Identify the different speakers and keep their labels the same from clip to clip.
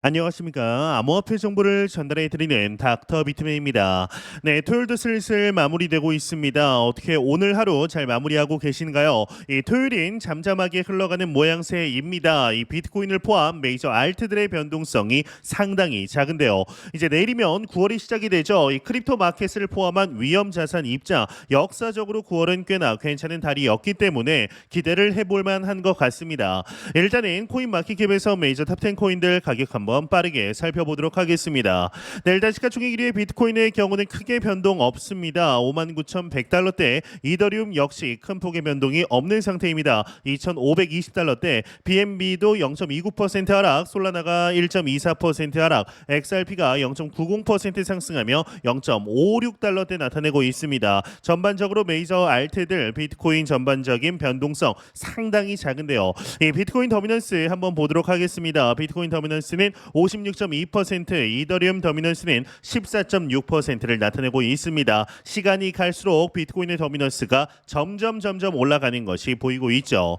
Speaker 1: 안녕하십니까. 암호화폐 정보를 전달해 드리는 닥터 비트맨입니다. 네, 토요일도 슬슬 마무리되고 있습니다. 어떻게 오늘 하루 잘 마무리하고 계신가요? 이 토요일인 잠잠하게 흘러가는 모양새입니다. 이 비트코인을 포함 메이저 알트들의 변동성이 상당히 작은데요. 이제 내일이면 9월이 시작이 되죠. 이 크립토 마켓을 포함한 위험 자산 입자 역사적으로 9월은 꽤나 괜찮은 달이었기 때문에 기대를 해볼 만한 것 같습니다. 일단은 코인 마켓캡에서 메이저 탑10 코인들 가격 한번 빠르게 살펴보도록 하겠습니다. 네, 일단 시가총액 1위의 비트코인의 경우는 크게 변동 없습니다. 59,100달러대, 이더리움 역시 큰 폭의 변동이 없는 상태입니다. 2,520달러대, BNB도 0.29% 하락, 솔라나가 1.24% 하락, XRP가 0.90% 상승하며 0.56달러대 나타내고 있습니다. 전반적으로 메이저 알트들 비트코인 전반적인 변동성 상당히 작은데요. 이 비트코인 더미넌스 한번 보도록 하겠습니다. 비트코인 더미넌스는 56.2%, 이더리움 더미넌스는 14.6%를 나타내고 있습니다. 시간이 갈수록 비트코인의 더미넌스가 점점 올라가는 것이 보이고 있죠.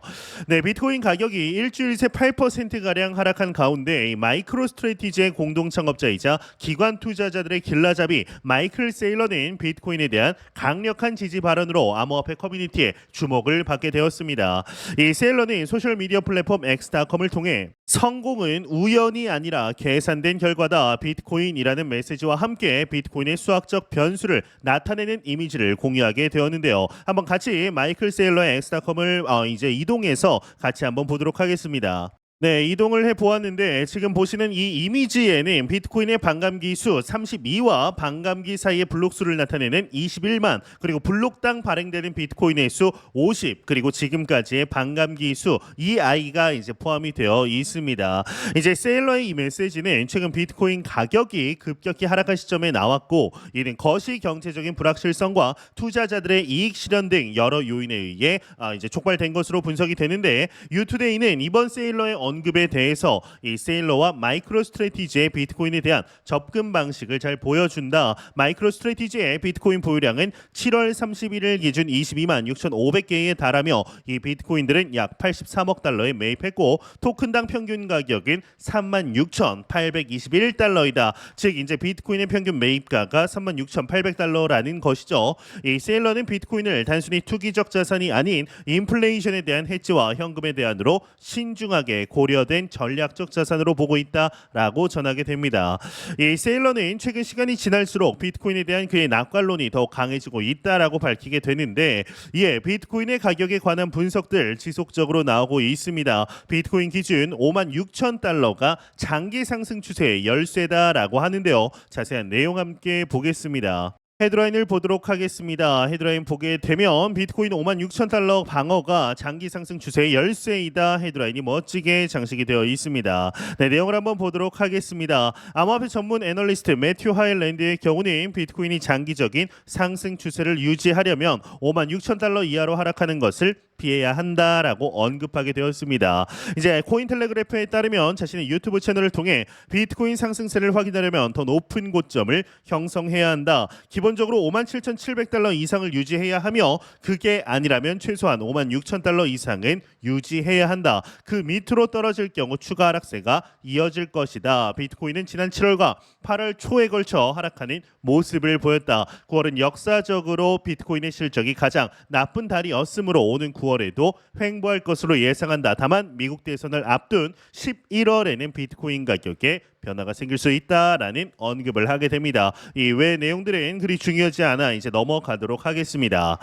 Speaker 1: 네, 비트코인 가격이 일주일 새 8%가량 하락한 가운데 이 마이크로 스트래티지의 공동 창업자이자 기관 투자자들의 길라잡이 마이클 세일러는 비트코인에 대한 강력한 지지 발언으로 암호화폐 커뮤니티에 주목을 받게 되었습니다. 이 세일러는 소셜미디어 플랫폼 X.com을 통해 성공은 우연이 아니라 계산된 결과다. 비트코인이라는 메시지와 함께 비트코인의 수학적 변수를 나타내는 이미지를 공유하게 되었는데요. 한번 같이 마이클 세일러의 엑스닷컴을 이제 이동해서 같이 한번 보도록 하겠습니다. 네, 이동을 해보았는데 지금 보시는 이 이미지에는 비트코인의 반감기 수 32와 반감기 사이의 블록 수를 나타내는 21만, 그리고 블록당 발행되는 비트코인의 수 50, 그리고 지금까지의 반감기 수 EI가 이제 포함이 되어 있습니다. 이제 세일러의 이 메시지는 최근 비트코인 가격이 급격히 하락한 시점에 나왔고, 이는 거시 경제적인 불확실성과 투자자들의 이익 실현 등 여러 요인에 의해 이제 촉발된 것으로 분석이 되는데, 유투데이는 이번 세일러의 언급에 대해서 이 세일러와 마이크로 스트래티지의 비트코인에 대한 접근 방식을 잘 보여준다. 마이크로 스트래티지의 비트코인 보유량은 7월 31일 기준 22만 6,500개에 달하며 이 비트코인들은 약 83억 달러에 매입했고 토큰당 평균 가격은 36,821달러이다. 즉 이제 비트코인의 평균 매입가가 36,800달러라는 것이죠. 이 세일러는 비트코인을 단순히 투기적 자산이 아닌 인플레이션에 대한 해지와 현금에 대한으로 신중하게 고려된 전략적 자산으로 보고 있다라고 전하게 됩니다. 이 세일러는 최근 시간이 지날수록 비트코인에 대한 그의 낙관론이 더 강해지고 있다라고 밝히게 되는데, 이에 비트코인의 가격에 관한 분석들 지속적으로 나오고 있습니다. 비트코인 기준 56,000달러가 장기 상승 추세의 열쇠다라고 하는데요. 자세한 내용 함께 보겠습니다. 헤드라인을 보도록 하겠습니다. 헤드라인 보게 되면 비트코인 56,000달러 방어가 장기 상승 추세의 열쇠이다. 헤드라인이 멋지게 장식이 되어 있습니다. 네, 내용을 한번 보도록 하겠습니다. 암호화폐 전문 애널리스트 매튜 하일랜드의 경우는 비트코인이 장기적인 상승 추세를 유지하려면 56,000달러 이하로 하락하는 것을 피해야 한다라고 언급하게 되었습니다. 이제 코인텔레그래프에 따르면 자신의 유튜브 채널을 통해 비트코인 상승세를 확인하려면 더 높은 고점을 형성해야 한다. 기본적으로 57,700달러 이상을 유지해야 하며 그게 아니라면 최소한 56,000달러 이상은 유지해야 한다. 그 밑으로 떨어질 경우 추가 하락세가 이어질 것이다. 비트코인은 지난 7월과 8월 초에 걸쳐 하락하는 모습을 보였다. 9월은 역사적으로 비트코인의 실적이 가장 나쁜 달이었으므로 오는 9월에도 횡보할 것으로 예상한다. 다만 미국 대선을 앞둔 11월에는 비트코인 가격에 변화가 생길 수 있다라는 언급을 하게 됩니다. 이 외 내용들은 그리 중요하지 않아 이제 넘어가도록 하겠습니다.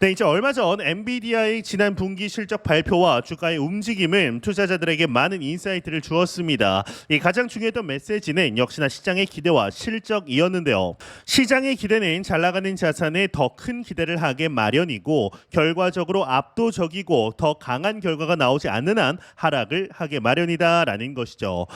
Speaker 1: 네, 이제 얼마 전 엔비디아의 지난 분기 실적 발표와 주가의 움직임은 투자자들에게 많은 인사이트를 주었습니다. 이 가장 중요했던 메시지는 역시나 시장의 기대와 실적이었는데요. 시장의 기대는 잘 나가는 자산에 더 큰 기대를 하게 마련이고 결과적으로 압도적이고 더 강한 결과가 나오지 않는 한 하락을 하게 마련이다라는 것이죠.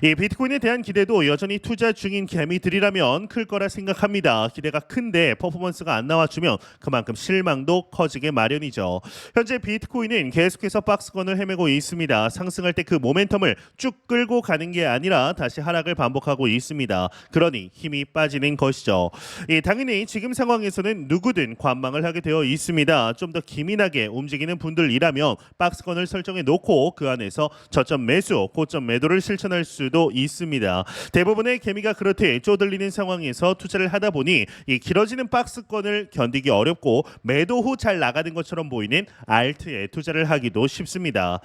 Speaker 1: 이 비트코인에 대한 기대도 여전히 투자 중인 개미들이라면 클 거라 생각합니다. 기대가 큰데 퍼포먼스가 안 나와주면 그만큼 실망도 커지게 마련이죠. 현재 비트코인은 계속해서 박스권을 헤매고 있습니다. 상승할 때 그 모멘텀을 쭉 끌고 가는 게 아니라 다시 하락을 반복하고 있습니다. 그러니 힘이 빠지는 것이죠. 당연히 지금 상황에서는 누구든 관망을 하게 되어 있습니다. 좀 더 기민하게 움직이는 분들이라면 박스권을 설정해 놓고 그 안에서 저점 매수, 고점 매도를 실천할 수도 있습니다. 있습니다. 대부분의 개미가 그렇듯 쪼들리는 상황에서 투자를 하다 보니 이 길어지는 박스권을 견디기 어렵고 매도 후 잘 나가는 것처럼 보이는 알트에 투자를 하기도 쉽습니다.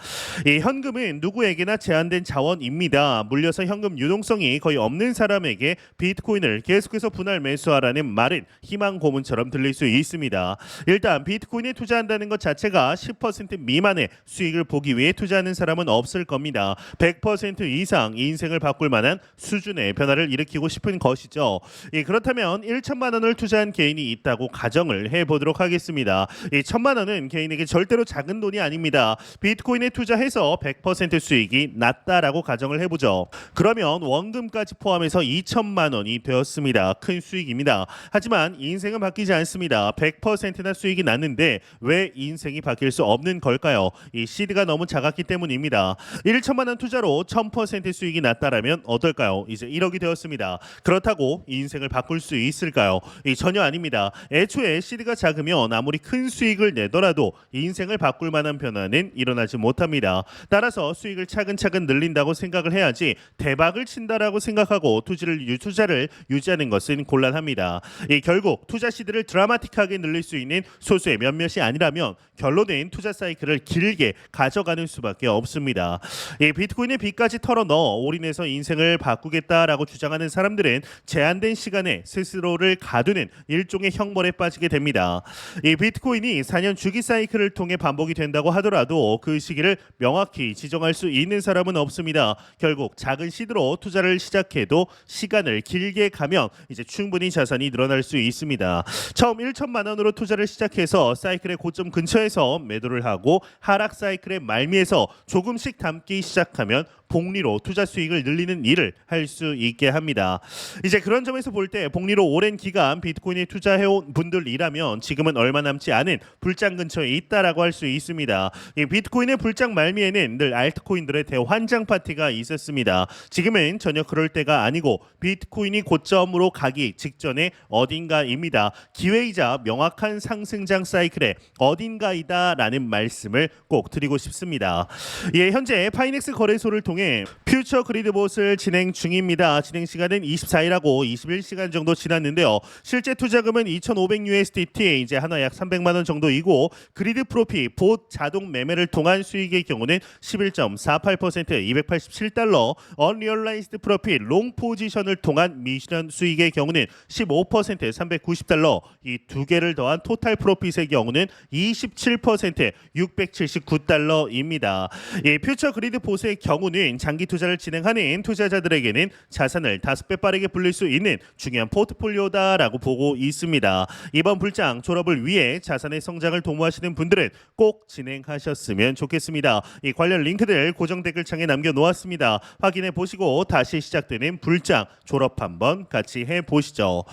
Speaker 1: 이 현금은 누구에게나 제한된 자원입니다. 물려서 현금 유동성이 거의 없는 사람에게 비트코인을 계속해서 분할 매수하라는 말은 희망 고문처럼 들릴 수 있습니다. 일단 비트코인에 투자한다는 것 자체가 10% 미만의 수익을 보기 위해 투자하는 사람은 없을 겁니다. 100% 이상 인생을 바꿀 만한 수준의 변화를 일으키고 싶은 것이죠. 그렇다면 1천만 원을 투자한 개인이 있다고 가정을 해보도록 하겠습니다. 이 1천만 원은 개인에게 절대로 작은 돈이 아닙니다. 비트코인에 투자해서 100% 수익이 났다라고 가정을 해보죠. 그러면 원금까지 포함해서 2천만 원이 되었습니다. 큰 수익입니다. 하지만 인생은 바뀌지 않습니다. 100%나 수익이 났는데 왜 인생이 바뀔 수 없는 걸까요? 이 시드가 너무 작았기 때문입니다. 1천만 원 투자로 1000% 수익이 났다라면 어떨까요? 이제 1억이 되었습니다. 그렇다고 인생을 바꿀 수 있을까요? 전혀 아닙니다. 애초에 시드가 작으면 아무리 큰 수익을 내더라도 인생을 바꿀 만한 변화는 일어나지 못합니다. 따라서 수익을 차근차근 늘린다고 생각을 해야지 대박을 친다라고 생각하고 투자를 유지하는 것은 곤란합니다. 결국 투자 시드를 드라마틱하게 늘릴 수 있는 소수의 몇몇이 아니라면 결론은 투자 사이클을 길게 가져가는 수밖에 없습니다. 비트코인의 빚까지 털어넣어 올인해서 인생을 바꾸겠다라고 주장하는 사람들은 제한된 시간에 스스로를 가두는 일종의 형벌에 빠지게 됩니다. 비트코인이 4년 주기 사이클을 통해 반복이 된다고 하더라도 그 시기를 명확히 지정할 수 있는 사람은 없습니다. 결국 작은 시드로 투자를 시작해도 시간을 길게 가면 이제 충분히 자산이 늘어날 수 있습니다. 처음 1천만 원으로 투자를 시작해서 사이클의 고점 근처에서 매도를 하고 하락 사이클의 말미에서 조금씩 담기 시작하면 복리로 투자 수익을 늘리는 일을 할 수 있게 합니다. 이제 그런 점에서 볼 때 복리로 오랜 기간 비트코인에 투자해온 분들이라면 지금은 얼마 남지 않은 불장 근처에 있다라고 할 수 있습니다. 비트코인의 불장 말미에는 늘 알트코인들의 대환장 파티가 있었습니다. 지금은 전혀 그럴 때가 아니고 비트코인이 고점으로 가기 직전에 어딘가입니다. 기회이자 명확한 상승장 사이클의 어딘가이다라는 말씀을 꼭 드리고 싶습니다. 현재 파이넥스 거래소를 통해 퓨처 그리드봇을 진행 중입니다. 진행 시간은 24일하고 21시간 정도 지났는데요. 실제 투자금은 2,500USDT, 이제 하나 약 300만 원 정도이고 그리드 프로피 봇 자동 매매를 통한 수익의 경우는 11.48%, 287달러, 언리얼라이즈드 프로피 롱 포지션을 통한 미션 수익의 경우는 15%, 390달러, 이 두 개를 더한 토탈 프로핏의 경우는 27%, 679달러입니다. 퓨처 그리드 봇의 경우는 장기 투자를 진행하는 투자자들에게는 자산을 5배 빠르게 불릴 수 있는 중요한 포트폴리오다라고 보고 있습니다. 이번 불장 졸업을 위해 자산의 성장을 도모하시는 분들은 꼭 진행하셨으면 좋겠습니다. 이 관련 링크들 고정 댓글창에 남겨놓았습니다. 확인해 보시고 다시 시작되는 불장 졸업 한번 같이 해보시죠.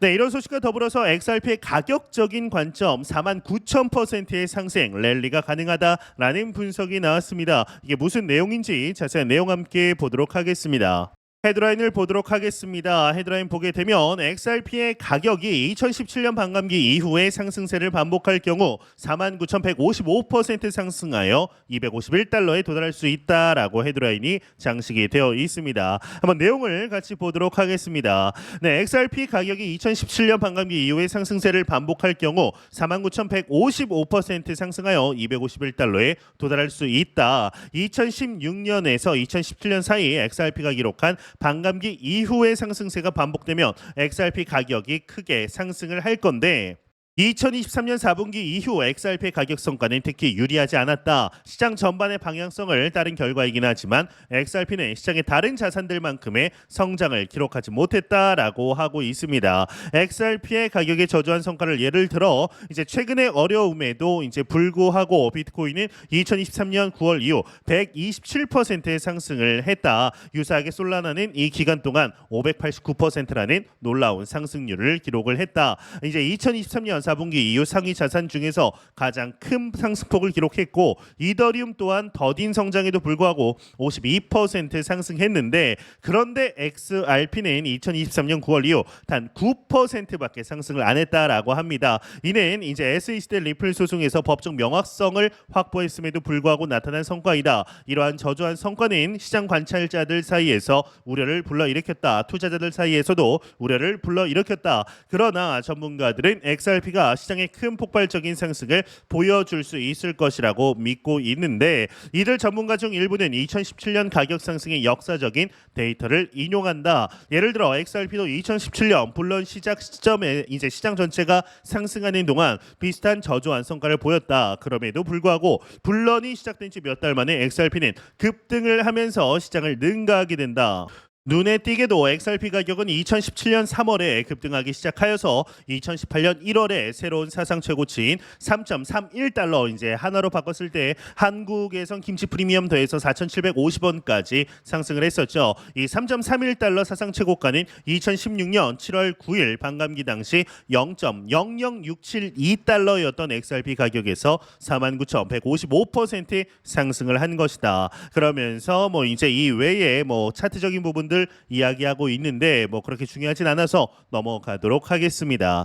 Speaker 1: 네, 이런 소식과 더불어서 XRP의 가격적인 관점 49,000%의 상승 랠리가 가능하다라는 분석이 나왔습니다. 이게 무슨 내용인지 자세한 내용 함께 보도록 하겠습니다. 헤드라인을 보도록 하겠습니다. 헤드라인 보게 되면 XRP의 가격이 2017년 반감기 이후에 상승세를 반복할 경우 49,155% 상승하여 251달러에 도달할 수 있다라고 헤드라인이 장식이 되어 있습니다. 한번 내용을 같이 보도록 하겠습니다. 네, XRP 가격이 2017년 반감기 이후에 상승세를 반복할 경우 49,155% 상승하여 251달러에 도달할 수 있다. 2016년에서 2017년 사이 XRP가 기록한 반감기 이후의 상승세가 반복되면 XRP 가격이 크게 상승을 할 건데 2023년 4분기 이후 XRP 가격 성과는 특히 유리하지 않았다. 시장 전반의 방향성을 따른 결과이긴 하지만 XRP는 시장의 다른 자산들만큼의 성장을 기록하지 못했다라고 하고 있습니다. XRP의 가격의 저조한 성과를 예를 들어 이제 최근의 어려움에도 이제 불구하고 비트코인은 2023년 9월 이후 127%의 상승을 했다. 유사하게 솔라나는 이 기간 동안 589%라는 놀라운 상승률을 기록을 했다. 이제 2023년 4분기 이후 상위 자산 중에서 가장 큰 상승폭을 기록했고 이더리움 또한 더딘 성장에도 불구하고 52% 상승했는데 그런데 XRP는 2023년 9월 이후 단 9%밖에 상승을 안 했다라고 합니다. 이는 이제 SEC 대 리플 소송에서 법적 명확성을 확보했음에도 불구하고 나타난 성과이다. 이러한 저조한 성과는 시장 관찰자들 사이에서 우려를 불러일으켰다. 투자자들 사이에서도 우려를 불러일으켰다. 그러나 전문가들은 XRP가 시장의 큰 폭발적인 상승을 보여줄 수 있을 것이라고 믿고 있는데 이들 전문가 중 일부는 2017년 가격 상승의 역사적인 데이터를 인용한다. 예를 들어 XRP도 2017년 불런 시작 시점에 이제 시장 전체가 상승하는 동안 비슷한 저조한 성과를 보였다. 그럼에도 불구하고 불런이 시작된 지 몇 달 만에 XRP는 급등을 하면서 시장을 능가하게 된다. 눈에 띄게도 XRP 가격은 2017년 3월에 급등하기 시작하여서 2018년 1월에 새로운 사상 최고치인 3.31달러 이제 하나로 바꿨을 때 한국에선 김치 프리미엄 더해서 4,750원까지 상승을 했었죠. 이 3.31달러 사상 최고가는 2016년 7월 9일 반감기 당시 0.00672달러였던 XRP 가격에서 49,155% 상승을 한 것이다. 그러면서 뭐 이제 이 외에 뭐 차트적인 부분들 이야기하고 있는데 뭐 그렇게 중요하진 않아서 넘어가도록 하겠습니다.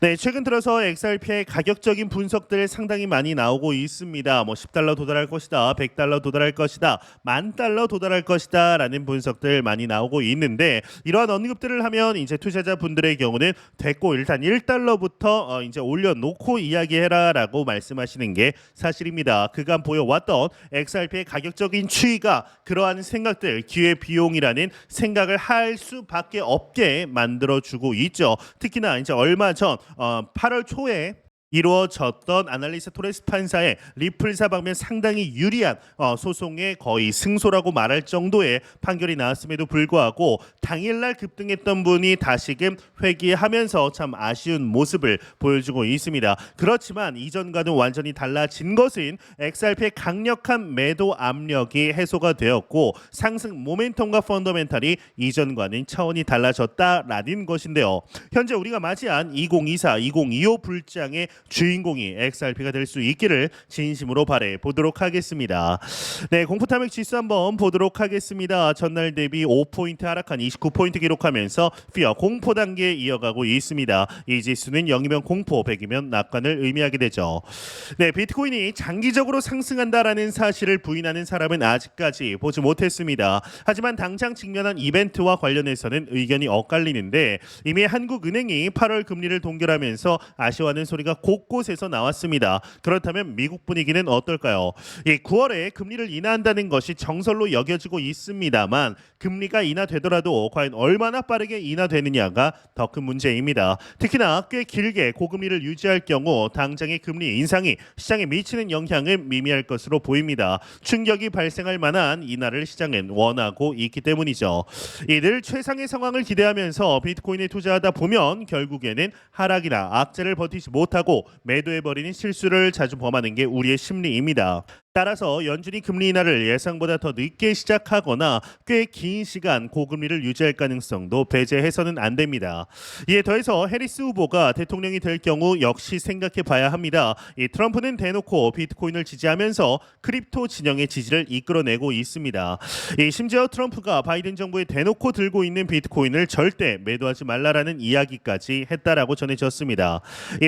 Speaker 1: 네, 최근 들어서 XRP의 가격적인 분석들 상당히 많이 나오고 있습니다. 뭐 10달러 도달할 것이다, 100달러 도달할 것이다, 10,000달러 도달할 것이다 라는 분석들 많이 나오고 있는데 이러한 언급들을 하면 이제 투자자분들의 경우는 됐고 일단 1달러부터 이제 올려놓고 이야기해라 라고 말씀하시는 게 사실입니다. 그간 보여왔던 XRP의 가격적인 추이가 그러한 생각들 기회비용이라는 생각을 할 수밖에 없게 만들어주고 있죠. 특히나 이제 얼마 전 8월 초에 이루어졌던 아날리스트 토레스 판사의 리플사 방면 상당히 유리한 소송의 거의 승소라고 말할 정도의 판결이 나왔음에도 불구하고 당일날 급등했던 분이 다시금 회귀하면서 참 아쉬운 모습을 보여주고 있습니다. 그렇지만 이전과는 완전히 달라진 것은 XRP의 강력한 매도 압력이 해소가 되었고 상승 모멘텀과 펀더멘탈이 이전과는 차원이 달라졌다라는 것인데요. 현재 우리가 맞이한 2024, 2025 불장의 주인공이 XRP가 될 수 있기를 진심으로 바래 보도록 하겠습니다. 네, 공포탐욕 지수 한번 보도록 하겠습니다. 전날 대비 5포인트 하락한 29포인트 기록하면서 피어 공포 단계에 이어가고 있습니다. 이 지수는 0이면 공포, 100이면 낙관을 의미하게 되죠. 네, 비트코인이 장기적으로 상승한다라는 사실을 부인하는 사람은 아직까지 보지 못했습니다. 하지만 당장 직면한 이벤트와 관련해서는 의견이 엇갈리는데 이미 한국은행이 8월 금리를 동결하면서 아쉬워하는 소리가 곳곳에서 나왔습니다. 그렇다면 미국 분위기는 어떨까요? 9월에 금리를 인하한다는 것이 정설로 여겨지고 있습니다만 금리가 인하되더라도 과연 얼마나 빠르게 인하되느냐가 더 큰 문제입니다. 특히나 꽤 길게 고금리를 유지할 경우 당장의 금리 인상이 시장에 미치는 영향은 미미할 것으로 보입니다. 충격이 발생할 만한 인하를 시장은 원하고 있기 때문이죠. 이들 최상의 상황을 기대하면서 비트코인에 투자하다 보면 결국에는 하락이나 악재를 버티지 못하고 매도해버리는 실수를 자주 범하는 게 우리의 심리입니다. 따라서 연준이 금리 인하를 예상보다 더 늦게 시작하거나 꽤 긴 시간 고금리를 유지할 가능성도 배제해서는 안 됩니다. 이에 더해서 해리스 후보가 대통령이 될 경우 역시 생각해 봐야 합니다. 이 트럼프는 대놓고 비트코인을 지지하면서 크립토 진영의 지지를 이끌어내고 있습니다. 심지어 트럼프가 바이든 정부에 대놓고 들고 있는 비트코인을 절대 매도하지 말라라는 이야기까지 했다라고 전해졌습니다.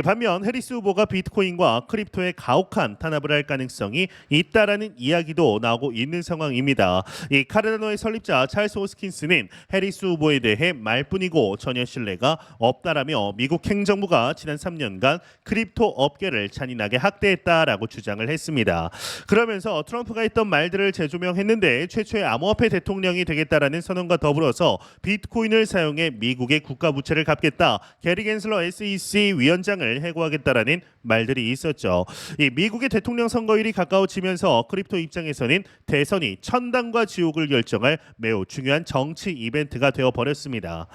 Speaker 1: 반면 해리스 후보가 비트코인과 크립토의 가혹한 탄압을 할 가능성이 있다라는 이야기도 나오고 있는 상황입니다. 이 카르다노의 설립자 찰스 호스킨스는 해리스 후보에 대해 말뿐이고 전혀 신뢰가 없다라며 미국 행정부가 지난 3년간 크립토 업계를 잔인하게 학대했다라고 주장을 했습니다. 그러면서 트럼프가 했던 말들을 재조명했는데 최초의 암호화폐 대통령이 되겠다라는 선언과 더불어서 비트코인을 사용해 미국의 국가 부채를 갚겠다. 게리 겐슬러 SEC 위원장을 해고하겠다라는 말들이 있었죠. 이 미국의 대통령 선거일이 가까워지면 다가오면서 크립토 입장에서는 대선이 천당과 지옥을 결정할 매우 중요한 정치 이벤트가 되어 버렸습니다.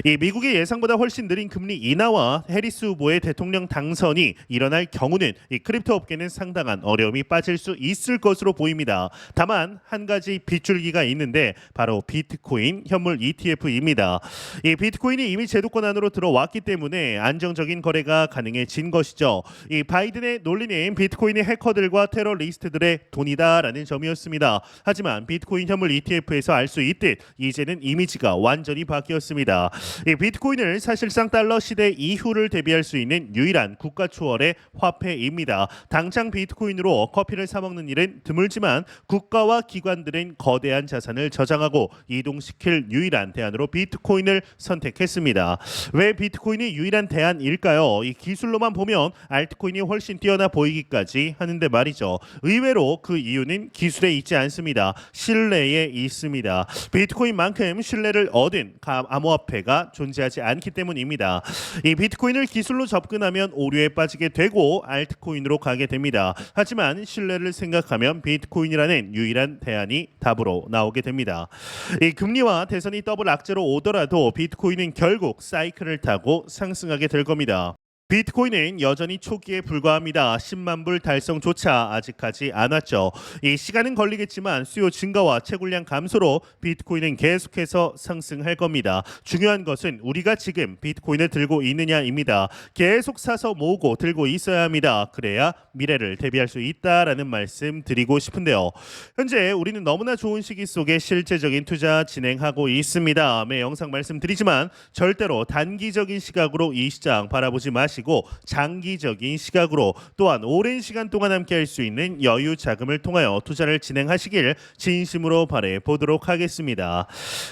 Speaker 1: 이 미국의 예상보다 훨씬 느린 금리 인하와 해리스 후보의 대통령 당선이 일어날 경우는 이 크립토 업계는 상당한 어려움이 빠질 수 있을 것으로 보입니다. 다만 한 가지 빗줄기가 있는데 바로 비트코인 현물 ETF입니다. 이 비트코인이 이미 제도권 안으로 들어왔기 때문에 안정적인 거래가 가능해진 것이죠. 이 바이든의 논리는 비트코인이 해커들과 테러리스트들의 돈이다라는 점이었습니다. 하지만 비트코인 현물 ETF에서 알 수 있듯 이제는 이미지가 완전히 바뀌었습니다. 이 비트코인을 사실상 달러 시대 이후를 대비할 수 있는 유일한 국가 초월의 화폐입니다. 당장 비트코인으로 커피를 사 먹는 일은 드물지만 국가와 기관들은 거대한 자산을 저장하고 이동시킬 유일한 대안으로 비트코인을 선택했습니다. 왜 비트코인이 유일한 대안일까요? 이 기술로만 보면 알트코인이 훨씬 뛰어나 보이기까지 하는데 말이죠. 의외로 그 이유는 기술에 있지 않습니다. 신뢰에 있습니다. 비트코인만큼 신뢰를 얻은 암호화폐가 존재하지 않기 때문입니다. 이 비트코인을 기술로 접근하면 오류에 빠지게 되고 알트코인으로 가게 됩니다. 하지만 신뢰를 생각하면 비트코인이라는 유일한 대안이 답으로 나오게 됩니다. 이 금리와 대선이 더블 악재로 오더라도 비트코인은 결국 사이클을 타고 상승하게 될 겁니다. 비트코인은 여전히 초기에 불과합니다. 10만 불 달성조차 아직까지 안 왔죠. 이 시간은 걸리겠지만 수요 증가와 채굴량 감소로 비트코인은 계속해서 상승할 겁니다. 중요한 것은 우리가 지금 비트코인을 들고 있느냐입니다. 계속 사서 모으고 들고 있어야 합니다. 그래야 미래를 대비할 수 있다라는 말씀 드리고 싶은데요. 현재 우리는 너무나 좋은 시기 속에 실제적인 투자 진행하고 있습니다. 매 영상 말씀드리지만 절대로 단기적인 시각으로 이 시장 바라보지 마시고 장기적인 시각으로 또한 오랜 시간 동안 함께 할 수 있는 여유 자금을 통하여 투자를 진행하시길 진심으로 바래 보도록 하겠습니다.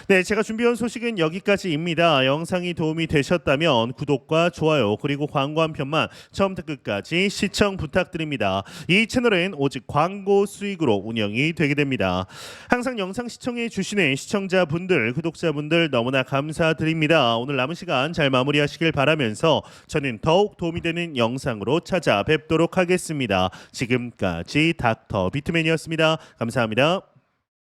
Speaker 1: 네, 제가 준비한 소식은 여기까지입니다. 영상이 도움이 되셨다면 구독과 좋아요 그리고 광고 한 편만 처음부터 끝까지 시청 부탁드립니다. 이 채널은 오직 광고 수익으로 운영이 되게 됩니다. 항상 영상 시청해 주시는 시청자분들, 구독자분들 너무나 감사드립니다. 오늘 남은 시간 잘 마무리하시길 바라면서 저는 더욱 도움이 되는 영상으로 찾아뵙도록 하겠습니다. 지금까지 닥터 비트맨이었습니다. 감사합니다.